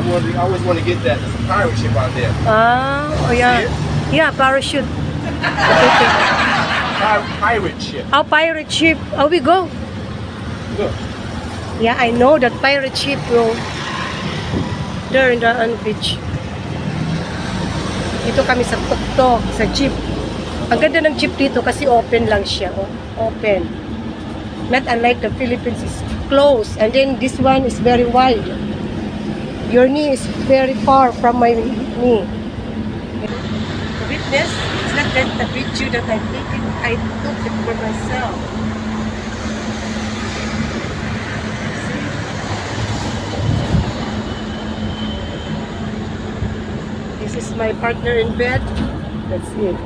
I always want to get that. There's a pirate ship out there. Oh yeah. See it? Yeah, parachute. Pirate ship. Oh, pirate ship. Oh, we go. Look. Yeah, I know that pirate ship bro. There in the beach. Dito kami sa tuktok, sa jeep. Ang ganda ng jeep dito kasi open lang siya. Oh. Open. Not unlike the Philippines, is closed. And then this one is very wide. Your knee is very far from my knee. The witness, it's not that the video that I taken, I took it for myself. This is my partner in bed. That's it.